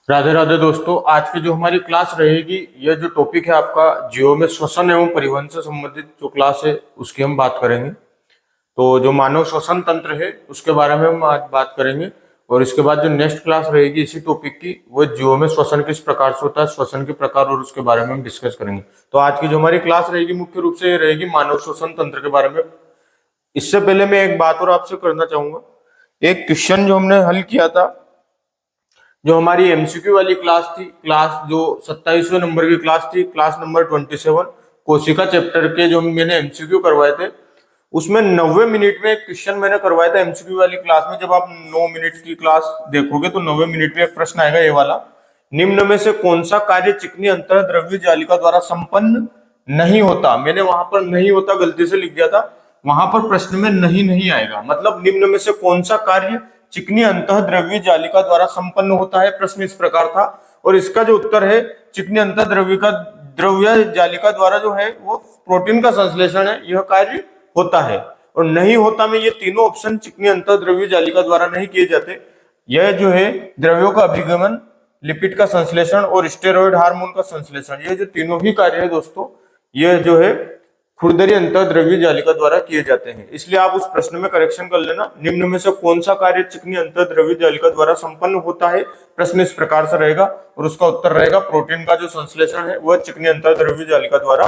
राधे राधे दोस्तों, आज की जो हमारी क्लास रहेगी, यह जो टॉपिक है आपका जियो में श्वसन एवं परिवहन से संबंधित जो क्लास है उसकी हम बात करेंगे। तो जो मानव श्वसन तंत्र है उसके बारे में हम आज बात करेंगे। और इसके बाद जो नेक्स्ट क्लास रहेगी इसी टॉपिक की, वो जियो में श्वसन किस प्रकार से होता है, श्वसन के प्रकार और उसके बारे में हम डिस्कस करेंगे। तो आज की जो हमारी क्लास रहेगी मुख्य रूप से ये रहेगी मानव श्वसन तंत्र के बारे में। इससे पहले मैं एक बात और आपसे करना चाहूंगा। एक क्वेश्चन जो हमने हल किया था, जो हमारी एमसीक्यू वाली क्लास थी, क्लास जो 27वें नंबर की क्लास थी, क्लास नंबर 27, कोशिका चैप्टर के जो मैंने एमसीक्यू करवाए थे, उसमें 90 मिनट में एक क्वेश्चन मैंने करवाया था एमसीक्यू वाली क्लास में। जब आप 9 मिनट की क्लास देखोगे तो 90 मिनट में एक प्रश्न आएगा ये वाला, निम्न में से कौन सा कार्य चिकनी अंतःद्रव्य जालिका द्वारा संपन्न नहीं होता। मैंने वहां पर नहीं होता गलती से लिख दिया था, वहां पर प्रश्न में नहीं आएगा। मतलब निम्न में से कौन सा कार्य चिकनी अंतःद्रव्य जालिका द्वारा संपन्न होता है, प्रश्न इस प्रकार था। और इसका जो उत्तर है, चिकनी द्रव्य जालिका द्वारा जो है वो प्रोटीन का संश्लेषण है, यह कार्य होता है। और नहीं होता में ये तीनों ऑप्शन चिकनी अंतःद्रव्य जालिका द्वारा नहीं किए जाते। यह जो है द्रव्यों का अभिगमन, लिपिड का संश्लेषण और स्टेरॉइड हार्मोन का संश्लेषण, ये जो तीनों ही कार्य है दोस्तों, यह जो है खुरदरी अंतःद्रव्य जालिका द्वारा किए जाते हैं। इसलिए आप उस प्रश्न में करेक्शन कर लेना, निम्न में से कौन सा कार्य चिकनी अंतःद्रव्य जालिका द्वारा संपन्न होता है, प्रश्न इस प्रकार से रहेगा। और उसका उत्तर रहेगा प्रोटीन का जो संश्लेषण है वह चिकनी अंतःद्रव्य जालिका द्वारा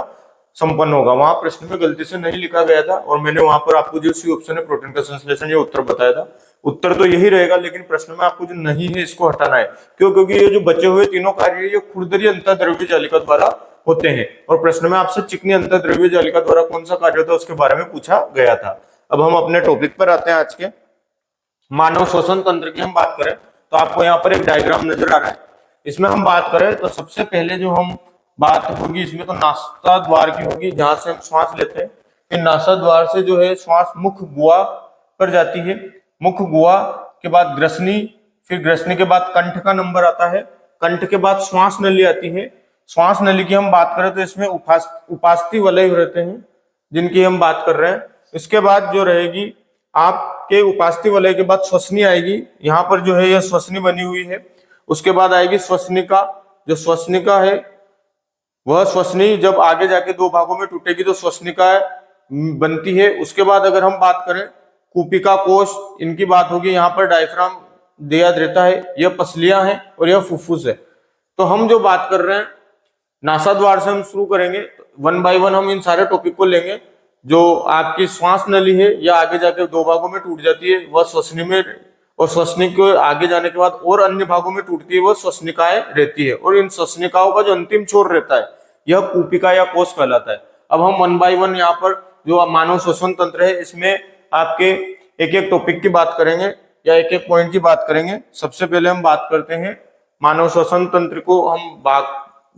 संपन्न होगा। वहां प्रश्न में गलती से नहीं लिखा गया था और मैंने वहां पर आपको जो सी ऑप्शन है प्रोटीन का संश्लेषण, ये उत्तर बताया था। उत्तर तो यही रहेगा, लेकिन प्रश्न में आपको जो नहीं है इसको हटाना है। क्यों? क्योंकि ये जो बचे हुए तीनों कार्य ये खुरदरी अंतःद्रव्य जालिका द्वारा होते हैं। और प्रश्न में आपसे चिकनी अंतःद्रव्य जालिका द्वारा कौन सा कार्य होता है उसके बारे में पूछा गया था। अब हम अपने टॉपिक पर आते हैं। आज के मानव श्वसन तंत्र की हम बात करें तो आपको यहाँ पर एक डायग्राम नजर आ रहा है। इसमें हम बात करें तो सबसे पहले जो हम बात होगी इसमें तो नासा द्वार की होगी, जहां से हम श्वास लेते हैं। फिर नासा द्वार से जो है श्वास मुख गुहा पर जाती है, मुख गुहा के बाद ग्रसनी, फिर ग्रसनी के बाद कंठ का नंबर आता है, कंठ के बाद श्वास नली आती है। श्वास नली की हम बात करें तो इसमें उपास्थि वलय रहते हैं जिनकी हम बात कर रहे हैं। इसके बाद जो रहेगी आपके उपास्थि वलय के बाद श्वसनी आएगी, यहाँ पर जो है यह श्वसनी बनी हुई है। उसके बाद आएगी श्वसनिका, जो श्वसनिका है वह श्वसनी जब आगे जाके दो भागों में टूटेगी तो श्वसनिका बनती है। उसके बाद अगर हम बात करें कूपिका कोश, इनकी बात होगी, यहाँ पर डायफ्राम दिया रहता है, यह पसलियां हैं और यह फुफ्फुस है। तो हम जो बात कर रहे हैं नासा द्वार से हम शुरू करेंगे, वन बाय वन हम इन सारे टॉपिक को लेंगे। जो आपकी श्वास नली है यह आगे जाके दो भागों में टूट जाती है, वह श्वसनी में, और श्वसनी को आगे जाने के बाद और अन्य भागों में टूटती है, वह श्वसनिकाएं रहती है। और इन श्वसनिकाओं का जो अंतिम छोर रहता है यह कूपिका या कोश कहलाता है। अब हम वन बाय वन यहाँ पर जो मानव श्वसन तंत्र है इसमें आपके एक एक टॉपिक की बात करेंगे या एक एक पॉइंट की बात करेंगे। सबसे पहले हम बात करते हैं मानव श्वसन तंत्र को, हम भाग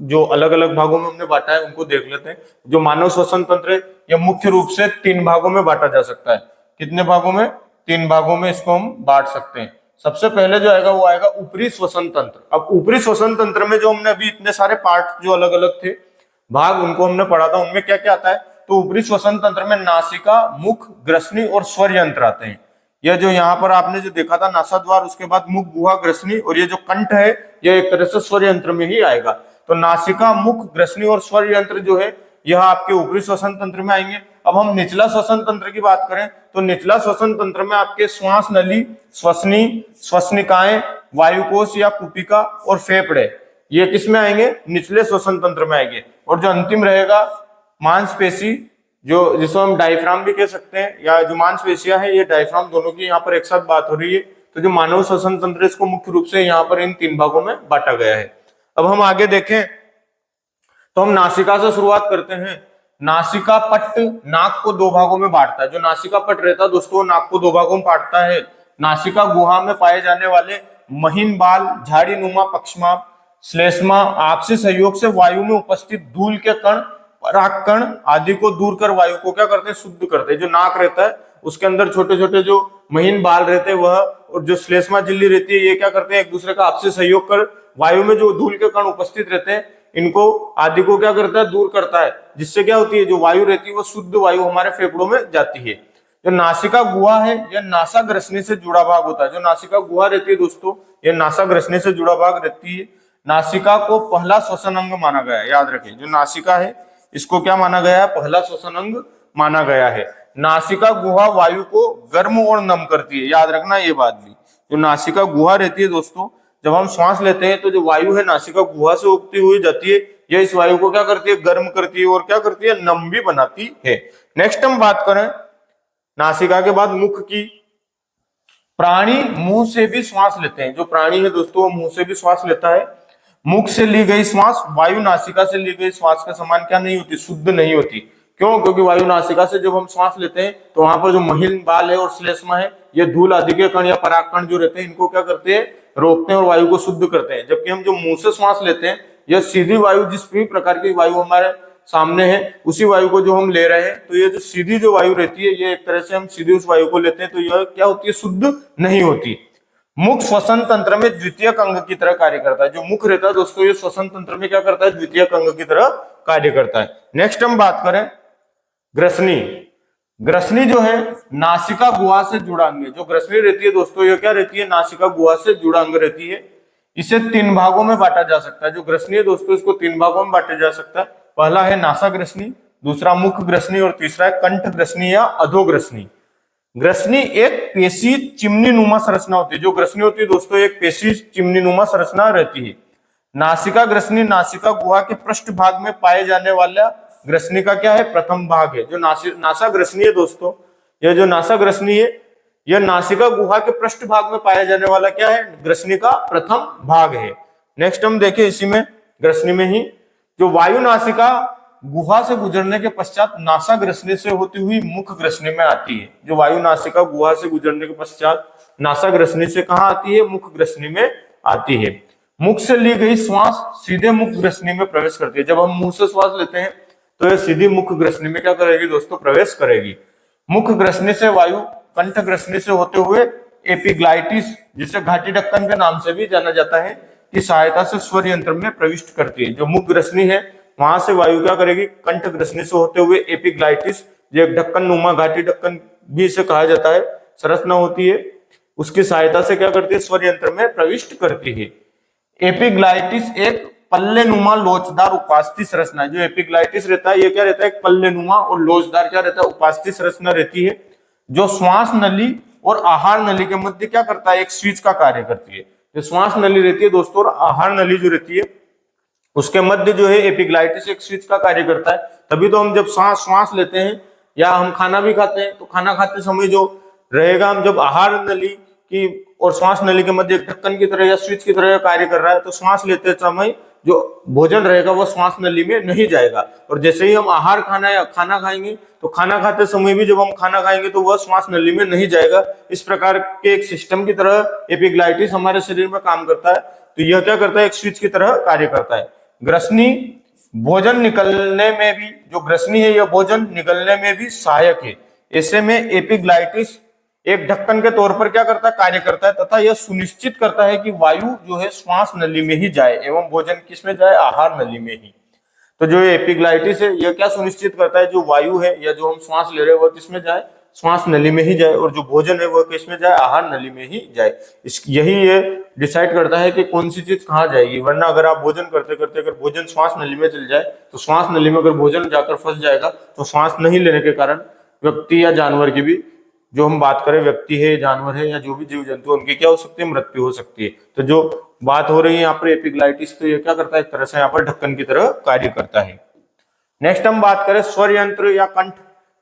जो अलग अलग भागों में हमने बांटा है उनको देख लेते हैं। जो मानव श्वसन तंत्र है यह मुख्य रूप से 3 भागों में बांटा जा सकता है। कितने भागों में? 3 भागों में इसको हम बांट सकते हैं। सबसे पहले जो आएगा वो आएगा ऊपरी श्वसन तंत्र। अब ऊपरी श्वसन तंत्र में जो हमने अभी इतने सारे पार्ट जो अलग अलग थे भाग उनको हमने पढ़ा था, उनमें क्या क्या आता है? तो ऊपरी श्वसन तंत्र में नासिका, मुख, ग्रसनी और स्वर यंत्र आते हैं। यह जो यहाँ पर आपने जो देखा था नासा द्वार, उसके बाद मुख, गुहा, ग्रसनी, और ये जो कंठ है यह एक तरह से स्वर यंत्र में ही आएगा। तो नासिका, मुख, ग्रसनी और स्वर यंत्र जो है यह आपके ऊपरी श्वसन तंत्र में आएंगे। अब हम निचला श्वसन तंत्र की बात करें तो निचला श्वसन तंत्र में आपके श्वास नली, श्वसनी, श्वसनिकाएं, वायुकोश या कूपिका और फेफड़े, ये किस में आएंगे? निचले श्वसन तंत्र में आएंगे। और जो अंतिम रहेगा मांसपेशी, जो जिसको हम डायफ्राम भी कह सकते हैं, या जो मांसपेशियां है ये डायफ्राम, दोनों की यहाँ पर एक साथ बात हो रही है। तो जो मानव श्वसन तंत्र इसको मुख्य रूप से यहाँ पर इन 3 भागों में बांटा गया है। अब हम आगे देखें तो हम नासिका से शुरुआत करते हैं। नासिका पट्ट नाक को 2 भागों में बांटता है। जो नासिका पट्ट रहता है दोस्तों नाक को 2 भागों में बांटता है। नासिका गुहा में पाए जाने वाले महीन बाल, झाड़ी नुमा पक्षमा, श्लेष्मा आपसी सहयोग से वायु में उपस्थित धूल के कण, पराग कण आदि को दूर कर वायु को क्या करते हैं? शुद्ध करते हैं। जो नाक रहता है उसके अंदर छोटे छोटे जो महीन बाल रहते हैं वह, और जो श्लेष्मा झिल्ली रहती है, ये क्या करते हैं? एक दूसरे का आपसी सहयोग कर वायु में जो धूल के कण उपस्थित रहते हैं इनको आदि को क्या करता है? दूर करता है। जिससे क्या होती है? जो वायु रहती है वो शुद्ध वायु हमारे फेफड़ों में जाती है। जो नासिका गुहा है यह नासा ग्रसनी से जुड़ा भाग होता है। जो नासिका गुहा रहती है दोस्तों, ये नासा ग्रसनी से जुड़ा भाग रहती है। नासिका को पहला श्वसन अंग माना गया है, याद रखें, जो नासिका है इसको क्या माना गया है, पहला श्वसन अंग माना गया है। नासिका गुहा वायु को गर्म और नम करती है, याद रखना ये बात भी। जो नासिका गुहा रहती है दोस्तों, जब हम श्वास लेते हैं तो जो वायु है नासिका गुहा से उगती हुई जाती है, यह इस वायु को क्या करती है, गर्म करती है और क्या करती है, नम भी बनाती है। नेक्स्ट हम बात करें नासिका के बाद मुख की। प्राणी मुंह से भी श्वास लेते हैं। जो प्राणी है दोस्तों वो मुंह से भी श्वास लेता है। मुख से ली गई श्वास वायु नासिका से ली गई श्वास के समान क्या नहीं होती, शुद्ध नहीं होती। क्यों? क्योंकि वायु नासिका से जब हम श्वास लेते हैं तो वहां पर जो महीन बाल है और श्लेष्मा है, ये धूल आदि के कण या पराग कण जो रहते हैं इनको क्या करते हैं, रोकते हैं और वायु को शुद्ध करते हैं। जबकि हम जो मुंह से श्वास लेते हैं, यह सीधी वायु, जिस भी प्रकार की वायु हमारे सामने है उसी वायु को जो हम ले रहे हैं, तो ये जो सीधी जो वायु रहती है, ये एक तरह से हम सीधी उस वायु को लेते हैं, तो यह क्या होती है, शुद्ध नहीं होती। मुख श्वसन तंत्र में द्वितीयक अंग की तरह कार्य करता है। जो मुख रहता है दोस्तों, ये श्वसन तंत्र में क्या करता है, द्वितीयक अंग की तरह कार्य करता है। नेक्स्ट हम बात करें ग्रसनी। ग्रसनी जो है नासिका गुहा से जुड़ा अंग है। जो ग्रसनी रहती है दोस्तों, ये क्या रहती है, नासिका गुहा से जुड़ा अंग रहती है। इसे 3 भागों में बांटा जा सकता है। जो ग्रसनी है दोस्तों, इसको 3 भागों में बांटा जा सकता है। पहला है नासा ग्रसनी, दूसरा मुख ग्रसनी और तीसरा है कंठ ग्रसनी या अधोग्रसनी। ग्रसनी एक पेशी चिमनी नुमा संरचना होती है। जो ग्रसनी होती है दोस्तों, एक पेशी चिमनी नुमा संरचना रहती है। नासिका ग्रसनी नासिका गुहा के पृष्ठ भाग में पाए जाने वाला ग्रसनी का क्या है, प्रथम भाग है। जो नासा ग्रसनी है दोस्तों, यह जो नासा ग्रसनी है, यह नासिका गुहा के पृष्ठ भाग में पाया जाने वाला क्या है, ग्रसनी का प्रथम भाग है। नेक्स्ट हम देखें इसी में ग्रसनी में ही, जो वायु नासिका गुहा से गुजरने के पश्चात नासा ग्रसनी से होती हुई मुख ग्रसनी में आती है। जो वायु नासिका गुहा से गुजरने के पश्चात नासा ग्रसनी से कहां आती है, मुख ग्रसनी में आती है। मुख से ली गई श्वास सीधे मुख ग्रसनी में प्रवेश करती है। जब हम मुंह से श्वास लेते हैं तो यह सीधी मुख ग्रसनी में क्या करेगी दोस्तों, प्रवेश करेगी। मुख ग्रसनी से वायु कंठ ग्रसनी से होते हुए एपिग्लाइटिस, जिसे घाटी ढक्कन के नाम से भी जाना जाता है, की सहायता से स्वर यंत्र में प्रविष्ट करती है। जो मुख ग्रसनी है वहां से वायु क्या करेगी, कंठ ग्रसनी से होते हुए एपिग्लाइटिस, जो एक ढक्कन नुमा घाटी ढक्कन भी इसे कहा जाता है, संरचना होती है, उसकी सहायता से क्या करती है, स्वर यंत्र में प्रविष्ट करती है। एपिग्लाइटिस एक पल्ले नुमा लोचदार उपास्थि संरचना है। जो एपिग्लाइटिस रहता है, ये क्या रहता है, एक पल्ले नुमा और लोचदार क्या रहता है, उपास्थि संरचना रहती है, जो श्वास नली और आहार नली के मध्य क्या करता है, एक स्विच का कार्य करती है। जो श्वास नली रहती है दोस्तों और आहार नली जो रहती है, उसके मध्य जो है एपिग्लाइटिस एक स्विच का कार्य करता है। तभी तो हम जब श्वास लेते हैं या हम खाना भी खाते हैं, तो खाना खाते समय जो रहेगा, हम जब आहार नली की और श्वास नली के मध्य ढक्कन की तरह या स्विच की तरह कार्य कर रहा है, तो श्वास लेते समय जो भोजन रहेगा वो श्वास नली में नहीं जाएगा। और जैसे ही हम आहार खाना खाएंगे, तो खाना खाते समय भी जब हम खाना खाएंगे तो वह श्वास नली में नहीं जाएगा। इस प्रकार के एक सिस्टम की तरह एपिग्लाइटिस हमारे शरीर में काम करता है। तो यह क्या करता है, एक स्विच की तरह कार्य करता है। ग्रसनी भोजन निकलने में भी, जो ग्रसनी है यह भोजन निकलने में भी सहायक है। ऐसे में एपिग्लाइटिस एक ढक्कन के तौर पर क्या करता है, कार्य करता है, तथा यह सुनिश्चित करता है कि वायु जो है श्वास नली में ही जाए एवं भोजन किसमें जाए, आहार नली में ही। तो जो एपिग्लाइटिस है यह क्या सुनिश्चित करता है, जो वायु है या जो हम श्वास ले रहे हैं वह किसमें जाए, श्वास नली में ही जाए, और जो भोजन है वह किसमें जाए, आहार नली में ही जाए। यही ये डिसाइड करता है कि कौन सी चीज कहाँ जाएगी। वरना अगर आप भोजन करते करते अगर भोजन श्वास नली में चल जाए, तो श्वास नली में अगर भोजन जाकर फंस जाएगा, तो श्वास नहीं लेने के कारण व्यक्ति या जानवर की भी, जो हम बात करें व्यक्ति है, जानवर है या जो भी जीव जंतु, उनकी क्या हो सकती है, मृत्यु हो सकती है। तो जो बात हो रही है यहाँ पर एपिग्लाइटिस, तो ये क्या करता है, एक तरह से यहाँ पर ढक्कन की तरह कार्य करता है। नेक्स्ट हम बात करें स्वर यंत्र या कंठ।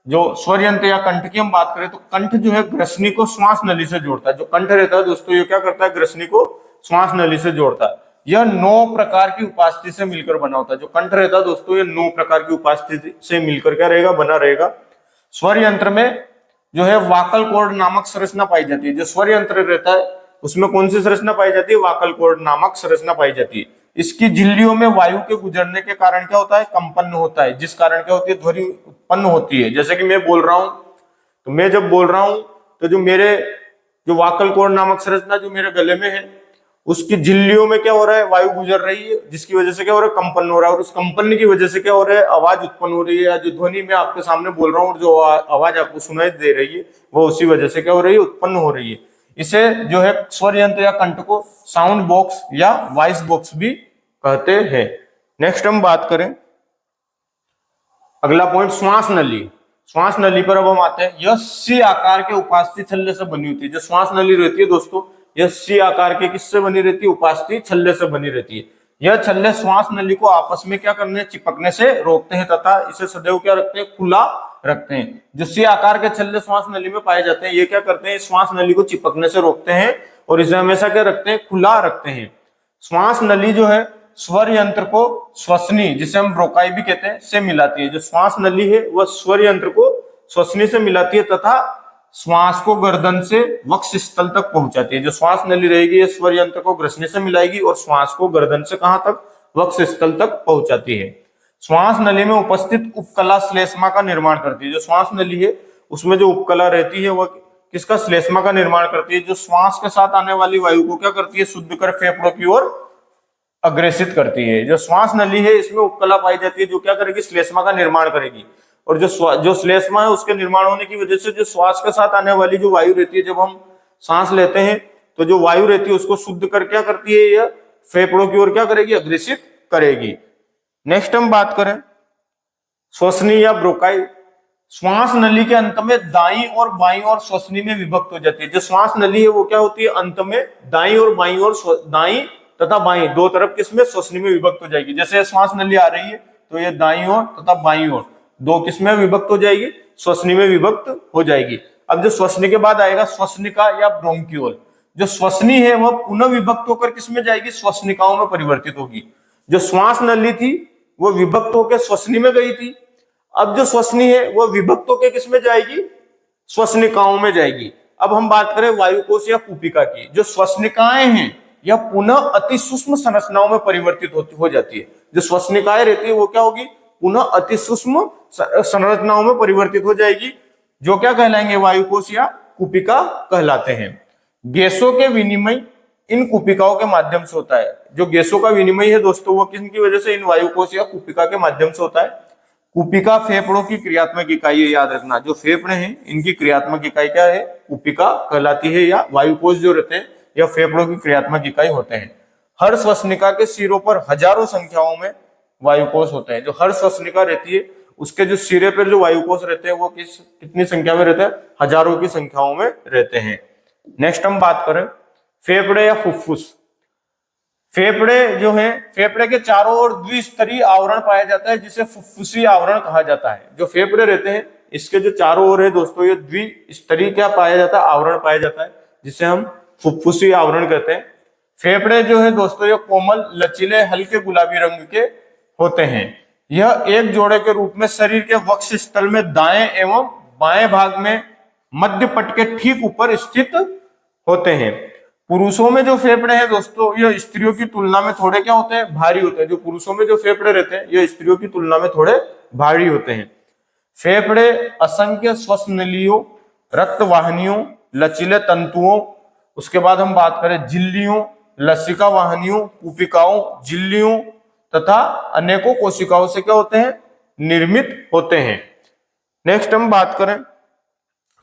जो स्वर यंत्र या कंठ की हम बात करें, तो कंठ जो है ग्रसनी को श्वास नली से जोड़ता है। जो कंठ रहता है दोस्तों, ये क्या करता है, ग्रसनी को श्वास नली से जोड़ता है। यह 9 प्रकार की उपास्थि से मिलकर बना होता है। जो कंठ रहता है दोस्तों, ये 9 प्रकार की उपास्थि से मिलकर क्या रहेगा, बना रहेगा। स्वर यंत्र में जो है वाकल कॉर्ड नामक संरचना पाई जाती है। जो स्वर यंत्र रहता है उसमें कौन सी संरचना पाई जाती है, वाकल कॉर्ड नामक संरचना पाई जाती है। इसकी झिल्लियों में वायु के गुजरने के कारण क्या होता है, कंपन होता है, जिस कारण क्या होती है, ध्वनि उत्पन्न होती है। जैसे कि मैं बोल रहा हूं, तो मैं जब बोल रहा हूं तो जो वाकल कॉर्ड नामक संरचना जो मेरे गले में है, उसकी झिल्लियों में क्या हो रहा है, वायु गुजर रही है, जिसकी वजह से क्या हो रहा है, कंपन हो रहा है, और उस कंपन की वजह से क्या हो रहा है, आवाज उत्पन्न हो रही है, या जो ध्वनि मैं आपके सामने बोल रहा हूँ और जो आवाज आपको सुनाई दे रही है वो उसी वजह से क्या हो रही है, उत्पन्न हो रही है। इसे जो है स्वर यंत्र या कंठ को साउंड बॉक्स या वॉइस बॉक्स भी कहते हैं। नेक्स्ट हम बात करें, अगला पॉइंट श्वास नली। श्वास नली पर अब हम आते हैं। यह सी आकार के उपास्थि छल्ले से बनी होती है। जो श्वास नली रहती है दोस्तों, यह सी आकार के किससे बनी रहती है, उपास्थि छल्ले से बनी रहती है। यह छल्ले श्वास नली को आपस में क्या करने, चिपकने से रोकते हैं तथा इसे सदैव क्या रखते हैं, खुला रखते हैं। जो सी आकार के छल्ले श्वास नली में पाए जाते हैं, ये क्या करते हैं, श्वास नली को चिपकने से रोकते हैं और इसे हमेशा क्या रखते हैं, खुला रखते हैं। श्वास नली जो है स्वर यंत्र को श्वसनी, जिसे हम ब्रोकाई भी कहते हैं, से मिलाती है। जो श्वास नली है वह स्वर यंत्र को श्वसनी से मिलाती है तथा श्वास को गर्दन से वक्ष स्थल तक पहुंचाती है। जो श्वास नली रहेगी, ये स्वर यंत्र को ग्रसनी से मिलाएगी और श्वास को गर्दन से कहां तक, वक्ष स्थल तक पहुंचाती है। श्वास नली में उपस्थित उपकला श्लेष्मा का निर्माण करती है। जो श्वास नली है उसमें जो उपकला रहती है वह किसका, श्लेष्मा का निर्माण करती है, जो श्वास के साथ आने वाली वायु को क्या करती है, शुद्ध कर फेफड़ों की ओर अग्रेसित करती है। जो श्वास नली है इसमें उपकला पाई जाती है जो क्या करेगी, श्लेष्मा का निर्माण करेगी। और जो श्लेष्मा है उसके निर्माण होने की वजह से जो श्वास के साथ आने वाली जो वायु रहती है, जब हम सांस लेते हैं तो जो वायु रहती है उसको शुद्ध कर क्या करती है, यह फेफड़ों की ओर क्या करेगी, अग्रेसित करेगी। नेक्स्ट हम बात करें श्वसनी या ब्रोकाई। श्वास नली के अंत में दाई और बाई और श्वसनी में विभक्त हो जाती है। जो श्वास नली है वो क्या होती है, अंत में दाई और बाई और दाई तथा बाई दो तरफ किसमें, श्वसनी में विभक्त हो जाएगी। जैसे श्वास नली आ रही है तो ये दाई ओर तथा बाई ओर दो किसमें विभक्त हो जाएगी, श्वसनी में विभक्त हो जाएगी। अब जो श्वसनी के बाद आएगा श्वसनिका या ब्रोंकियोल। जो श्वसनी है वह पुनः विभक्त होकर किसमें जाएगी, श्वसनिकाओं में परिवर्तित होगी। जो श्वास नली थी वो विभक्त होकर श्वसनी में गई थी, अब जो श्वसनी है वह विभक्त होकर किसमें जाएगी, श्वसनिकाओं में जाएगी। अब हम बात करें वायुकोश या कुपिका की। जो श्वसनिकाएं हैं यह पुनः अति सूक्ष्म संरचनाओं में परिवर्तित हो जाती है। जो श्वसनिकाएं रहती है वो क्या होगी, पुनः अति सूक्ष्म संरचनाओं में परिवर्तित हो जाएगी, जो क्या कहलाएंगे, वायुकोश या कुपिका कहलाते हैं। गैसों के विनिमय इन कुपिकाओं के माध्यम से होता है। जो गैसों का विनिमय है दोस्तों वो किसकी वजह से, इन वायुकोश या कुपिका के माध्यम से होता है। कुपिका फेफड़ों की क्रियात्मक इकाई है, याद रखना। जो फेफड़े हैं इनकी क्रियात्मक इकाई क्या है, कुपिका कहलाती है, या वायुकोश जो रहते हैं यह फेफड़ों की क्रियात्मक इकाई होते हैं। हर श्वसनिका के सिरों पर हजारों संख्याओं में वायुकोश होते हैं। जो हर श्वसनिका रहती है उसके जो सिरे पर जो वायुकोश रहते हैं वो कितनी संख्या में रहते हैं, हजारों की संख्याओं में रहते हैं। नेक्स्ट हम बात करें फेफड़े या फुफ्फुस। फेफड़े जो है, फेफड़े के चारों ओर द्विस्तरीय आवरण पाया जाता है जिसे फुफ्फुसी आवरण कहा जाता है। जो फेफड़े रहते हैं इसके जो चारों ओर है दोस्तों ये द्विस्तरीय क्या पाया जाता है, आवरण पाया जाता है, जिसे हम फुफ्फुसी आवरण कहते हैं। फेफड़े जो है दोस्तों ये कोमल, लचीले, हल्के गुलाबी रंग के होते हैं। यह एक जोड़े के रूप में शरीर के वक्ष स्थल में दाएं एवं बाएं भाग में मध्य पट के ठीक ऊपर स्थित होते हैं। पुरुषों में जो फेफड़े हैं दोस्तों यह स्त्रियों की तुलना में थोड़े क्या होते हैं, भारी होते हैं। जो पुरुषों में जो फेफड़े रहते हैं यह स्त्रियों की तुलना में थोड़े भारी होते हैं। फेफड़े असंख्य श्वसनलियों, रक्त वाहिनियों, लचीले तंतुओं, उसके बाद हम बात करें झिल्लियों, लसिका वाहिनियों, कुपिकाओं, झिल्लियों तथा अनेकों कोशिकाओं से क्या होते हैं, निर्मित होते हैं। नेक्स्ट हम बात करें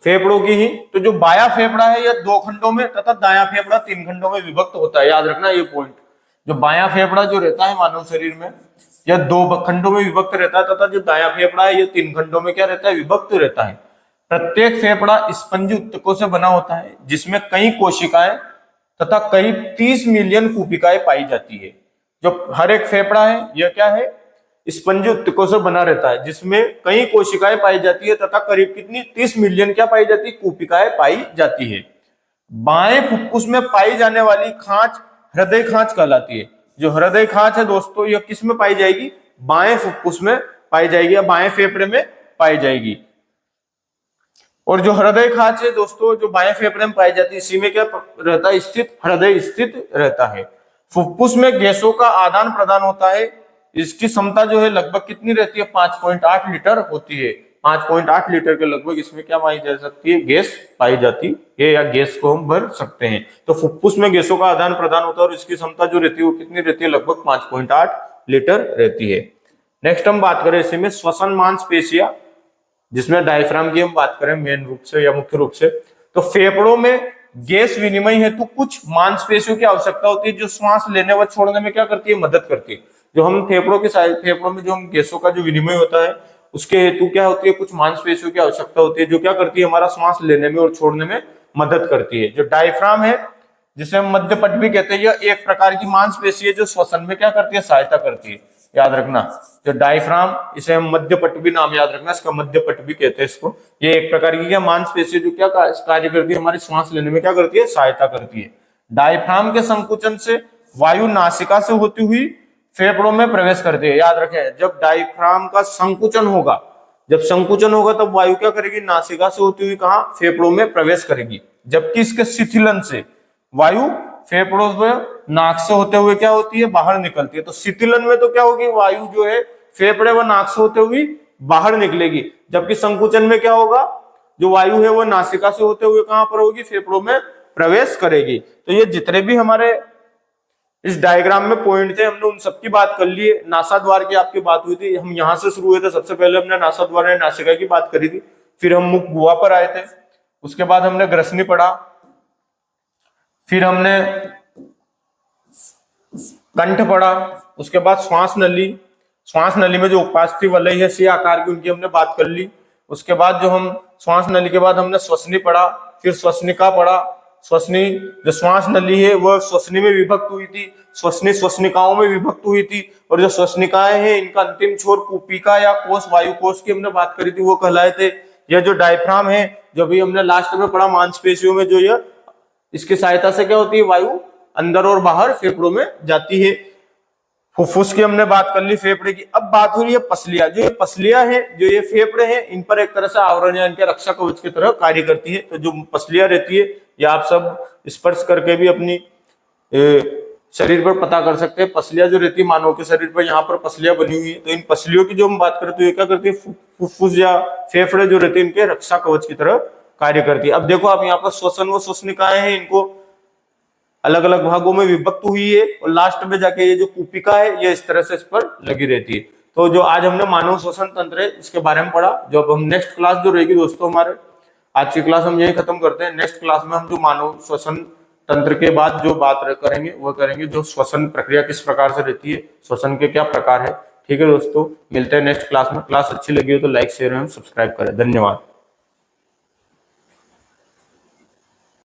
फेफड़ों की ही, तो जो बायां फेफड़ा है यह 2 खंडों में तथा दायां फेफड़ा 3 खंडों में विभक्त होता है। याद रखना ये पॉइंट। जो बायां फेफड़ा जो रहता है मानव शरीर में यह 2 खंडों में विभक्त रहता है तथा जो दायां फेफड़ा है यह 3 खंडों में क्या रहता है, विभक्त रहता है। प्रत्येक फेफड़ा स्पंजी ऊतकों से बना होता है जिसमें कई कोशिकाएं तथा करीब 30 मिलियन कुपिकाएं पाई जाती है। जो हर एक फेफड़ा है यह क्या है, स्पंजी ऊतकों से बना रहता है जिसमें कई कोशिकाएं पाई जाती है तथा करीब कितनी, 30 मिलियन क्या पाई जाती है, कुपिकाएं पाई जाती है। बाएं फुफ्फुस में पाई जाने वाली खांच हृदय खांच कहलाती है। जो हृदय खांच है दोस्तों यह किस में पाई जाएगी, बाएं फुफ्फुस में पाई जाएगी या बाएं फेफड़े में पाई जाएगी। और जो हृदय खांच है दोस्तों जो बाएं फेफड़े में पाई जाती है इसी में क्या रहता है, स्थित, हृदय स्थित रहता है। फुफ्फुस में गैसों का आदान प्रदान होता है। इसकी क्षमता जो है लगभग कितनी रहती है, 5.8 लीटर होती है। 5.8 लीटर के लगभग इसमें क्या पाई जा सकती है, गैस पाई जाती है, या गैस को हम भर सकते हैं। तो फुफ्फुस में गैसों का आदान प्रदान होता है और इसकी क्षमता जो रहती है वो कितनी रहती है, लगभग 5.8 लीटर रहती है। नेक्स्ट हम बात करें इसी में श्वसन मांसपेशियां, जिसमें डायफ्राम की हम बात करें मेन रूप से या मुख्य रूप से, तो फेफड़ों में गैस विनिमय हेतु कुछ मांसपेशियों की आवश्यकता होती है जो श्वास लेने व छोड़ने में क्या करती है, मदद करती है। जो हम फेफड़ों में जो हम गैसों का जो विनिमय होता है उसके हेतु क्या होती है, कुछ मांसपेशियों की आवश्यकता होती है जो क्या करती है, हमारा श्वास लेने में और छोड़ने में मदद करती है। जो डायफ्राम है, जिसे हम मध्यपट भी कहते हैं, यह एक प्रकार की मांसपेशी है जो श्वसन में क्या करती है, सहायता करती है। याद रखना, जो डायफ्राम, इसे हम मध्यपट भी नाम याद रखना, इसका मध्यपट भी कहते हैं इसको। ये एक प्रकार की क्या मांसपेशी जो क्या कार्य करती है, हमारी श्वास लेने में क्या करती है, सहायता करती है। डायफ्राम के संकुचन से वायु नासिका से होती हुई फेफड़ों में प्रवेश करती है। याद रखें, जब डायफ्राम का संकुचन होगा, जब संकुचन होगा तब वायु क्या करेगी, नासिका से होती हुई कहां, फेफड़ों में प्रवेश करेगी। जबकि इसके शिथिलन से वायु फेफड़ों में नाक से होते हुए क्या होती है, बाहर निकलती है। तो शिथिलन में तो क्या होगी, वायु जो है फेफड़े व नाक से होते हुए बाहर निकलेगी, जबकि संकुचन में क्या होगा, जो वायु है वो नासिका से होते हुए कहां पर होगी, फेफड़ों में प्रवेश करेगी। तो ये जितने भी हमारे इस डायग्राम में पॉइंट थे, हमने उन सबकी बात कर ली है। नासा द्वार की आपकी बात हुई थी, हम यहां से शुरू हुए थे। सबसे पहले हमने नासा द्वार या नासिका की बात करी थी, फिर हम मुख गुहा पर आए थे, उसके बाद हमने ग्रसनी पढ़ा, फिर हमने कंठ पढ़ा, उसके बाद श्वास नली, श्वास नली में जो उपास्थि वलय है सी आकार की, उनकी हमने बात कर ली। उसके बाद जो हम श्वास नली के बाद हमने श्वसनी पढ़ा, फिर श्वसनिका पढ़ा। श्वसनी, जो श्वास नली है वह श्वसनी में विभक्त हुई थी, श्वसनी श्वसनिकाओं में विभक्त हुई थी, और जो श्वसनिकाएं हैं इनका अंतिम छोर कुपिका या कोष, वायु कोष की हमने बात करी थी, वो कहलाए थे। यह जो डायफ्राम है, जो भी हमने लास्ट में पढ़ा, मांसपेशियों में जो यह, इसकी सहायता से क्या होती है, वायु अंदर और बाहर फेफड़ों में जाती है। फुफ्फुस की हमने बात कर ली, फेफड़े की। अब बात हो रही है पसलियां। जो ये पसलियां हैं, जो ये फेफड़े हैं, इन पर एक तरह से आवरण या इनके रक्षा कवच की तरह कार्य करती है। तो जो पसलियां रहती है, ये आप सब स्पर्श करके भी अपनी शरीर पर पता कर सकते हैं। पसलियां जो रहती है मानव के शरीर पर, यहाँ पर पसलियां बनी हुई है। तो इन पसलियों की जो हम बात करते हैं, क्या करती है, फुफ्फुस या फेफड़े जो रहते हैं इनके रक्षा कवच की तरह कार्य करती है। अब देखो, आप यहाँ पर श्वसन व श्वसनिकाएं हैं, इनको अलग अलग भागों में विभक्त हुई है, और लास्ट में जाके ये जो कुपिका है ये इस तरह से इस पर लगी रहती है। तो जो आज हमने मानव श्वसन तंत्र है इसके बारे में पढ़ा। जो अब हम नेक्स्ट क्लास जो रहेगी दोस्तों, हमारे आज की क्लास हम यही खत्म करते हैं। नेक्स्ट क्लास में हम जो मानव श्वसन तंत्र के बाद जो बात करेंगे वो करेंगे, जो श्वसन प्रक्रिया किस प्रकार से रहती है, श्वसन के क्या प्रकार है। ठीक है दोस्तों, मिलते हैं नेक्स्ट क्लास में। क्लास अच्छी लगी हो तो लाइक शेयर एवं सब्सक्राइब करें। धन्यवाद।